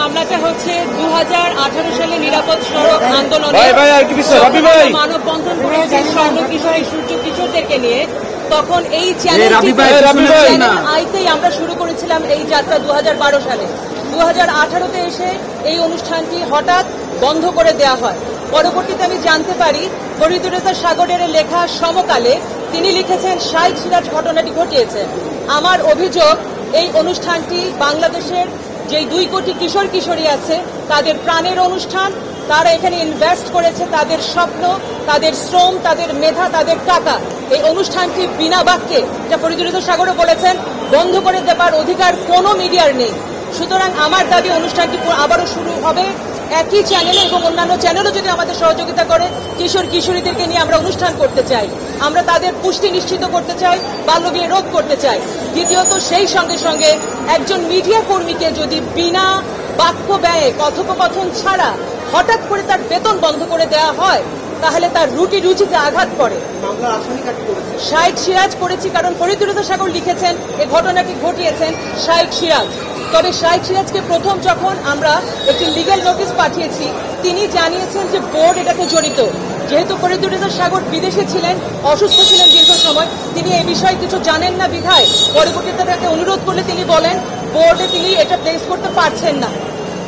মামলাটা হচ্ছে 2018 সালে নিরাপদ সড়ক আন্দোলনে মানববন্ধন করেছে স্বর্ণ কিশোরী সূর্য কিশোরদেরকে নিয়ে। তখন এই চ্যানেল আইতেই আমরা শুরু করেছিলাম এই যাত্রা 2012 সালে। 2018-তে এসে এই অনুষ্ঠানটি হঠাৎ বন্ধ করে দেওয়া হয়। পরবর্তীতে আমি জানতে পারি ফরিদুর রেজা সাগরের লেখা সমকালে তিনি লিখেছেন শাইখ সিরাজ ঘটনাটি ঘটিয়েছেন। আমার অভিযোগ এই অনুষ্ঠানটি বাংলাদেশের যে 2 কোটি কিশোর কিশোরী আছে তাদের প্রাণের অনুষ্ঠান। তারা এখানে ইনভেস্ট করেছে তাদের স্বপ্ন, তাদের শ্রম, তাদের মেধা, তাদের টাকা। এই অনুষ্ঠানটি বিনা বাক্যে, যা ফরিদুর রেজা সাগরও বলেছেন, বন্ধ করে দেবার অধিকার কোনো মিডিয়ার নেই। সুতরাং আমার দাবি অনুষ্ঠানটি আবারও শুরু হবে একই চ্যানেলে এবং অন্যান্য চ্যানেলও যদি আমাদের সহযোগিতা করে। কিশোর কিশোরীদেরকে নিয়ে আমরা অনুষ্ঠান করতে চাই, আমরা তাদের পুষ্টি নিশ্চিত করতে চাই, বাল্যবিয়ে রোধ করতে চাই। দ্বিতীয়ত সেই সঙ্গে সঙ্গে একজন মিডিয়া কর্মীকে যদি বিনা বাক্য ব্যয়ে কথোপকথন ছাড়া হঠাৎ করে তার বেতন বন্ধ করে দেওয়া হয় তাহলে তার রুচিতে আঘাত পড়ে। শাইখ সিরাজ করেছি কারণ ফরিদুর রেজা সাগর লিখেছেন এই ঘটনাটি ঘটিয়েছেন শাইখ সিরাজ। তবে শাইখ সিরাজকে প্রথম যখন আমরা একটি লিগ্যাল নোটিশ পাঠিয়েছি তিনি জানিয়েছেন যে বোর্ড এটাতে জড়িত। যেহেতু ফরিদুর রেজা সাগর বিদেশে ছিলেন, অসুস্থ ছিলেন দীর্ঘ সময়, তিনি এই বিষয়ে কিছু জানেন না বিধায় পরবর্তীতে তাকে অনুরোধ করলে তিনি বলেন বোর্ডে তিনি এটা প্লেস করতে পারছেন না।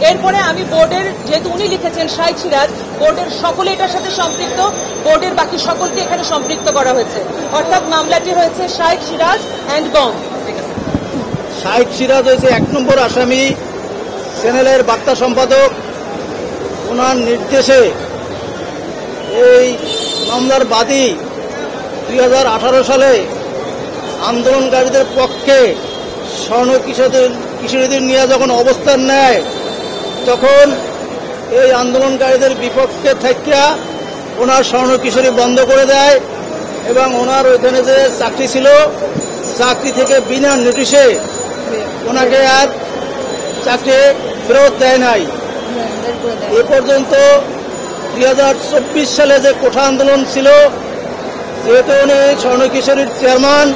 এরপরে আমি বোর্ডের, যেহেতু উনি লিখেছেন শাইখ সিরাজ, বোর্ডের সকলে এটার সাথে সম্পৃক্ত, বোর্ডের বাকি সকলকে এখানে সম্পৃক্ত করা হয়েছে। অর্থাৎ মামলাটি হয়েছে শাইখ সিরাজ অ্যান্ড গং। শাইখ সিরাজ হয়েছে 1 নম্বর আসামি, চ্যানেলের বার্তা সম্পাদক। ওনার নির্দেশে এই মামলার বাদী 2018 সালে আন্দোলনকারীদের পক্ষে স্বর্ণ কিশোরীদের নিয়ে যখন অবস্থান নেয় তখন এই আন্দোলনকারীদের বিপক্ষে থেকে ওনার স্বর্ণ কিশোরী বন্ধ করে দেয় এবং ওনার ওইখানে যে চাকরি ছিল চাকরি থেকে বিনা নোটিশে ওনাকে আর চাকরি ফেরত দেয় নাই। এ পর্যন্ত 2024 সালে যে কোঠা আন্দোলন ছিল, যেহেতু উনি স্বর্ণ কিশোরীর চেয়ারম্যান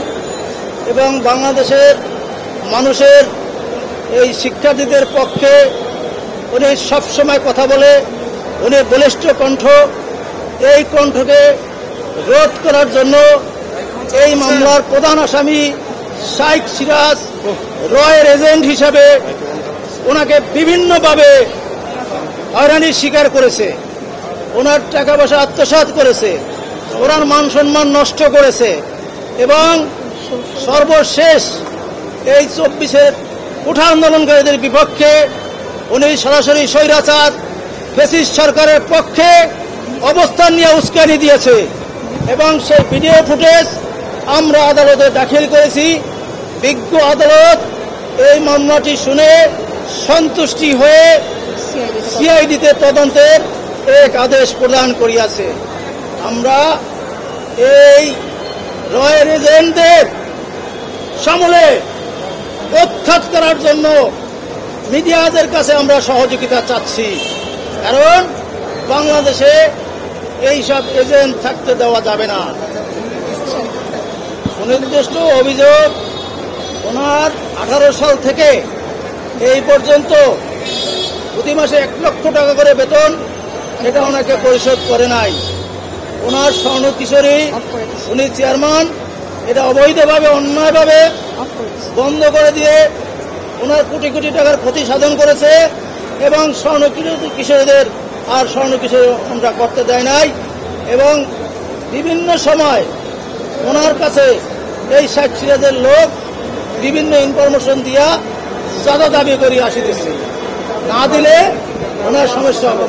এবং বাংলাদেশের মানুষের এই শিক্ষার্থীদের পক্ষে উনি সবসময় কথা বলে, উনি বলিষ্ঠ কণ্ঠ, এই কণ্ঠকে রোধ করার জন্য এই মামলার প্রধান আসামি শাইখ সিরাজ রয়ের এজেন্ট হিসাবে ওনাকে বিভিন্নভাবে হয়রানির শিকার করেছে, ওনার টাকা পয়সা আত্মসাৎ করেছে, ওনার মান সম্মান নষ্ট করেছে এবং সর্বশেষ এই 24-এর কোঠা আন্দোলনকারীদের বিপক্ষে উনি সরাসরি স্বৈরাচার ফ্যাসিস্ট সরকারের পক্ষে অবস্থান নিয়ে উস্কানি দিয়েছে এবং সেই ভিডিও ফুটেজ আমরা আদালতে দাখিল করেছি। বিজ্ঞ আদালত এই মামলাটি শুনে সন্তুষ্টি হয়ে সিআইডিতে তদন্তের এক আদেশ প্রদান করিয়াছে। আমরা এই রয়ের এজেন্টদের সমূলে উৎখাত করার জন্য মিডিয়াদের কাছে আমরা সহযোগিতা চাচ্ছি, কারণ বাংলাদেশে এইসব এজেন্ট থাকতে দেওয়া যাবে না। সুনির্দিষ্ট অভিযোগ, ওনার 18 সাল থেকে এই পর্যন্ত প্রতি মাসে 1 লক্ষ টাকা করে বেতন, সেটা ওনাকে পরিশোধ করে নাই। ওনার স্বর্ণ কিশোরী, উনি চেয়ারম্যান, এটা অবৈধভাবে অন্যায়ভাবে বন্ধ করে দিয়ে ওনার কোটি কোটি টাকার ক্ষতি সাধন করেছে এবং স্বর্ণ কিশোরীদের আর স্বর্ণ কিশোরী আমরা করতে দেয় নাই এবং বিভিন্ন সময় ওনার কাছে এই শাইখ সিরাজের লোক বিভিন্ন ইনফরমেশন দিয়া চাঁদা দাবি করে আসিতেছে, না দিলে ওনার সমস্যা হবে।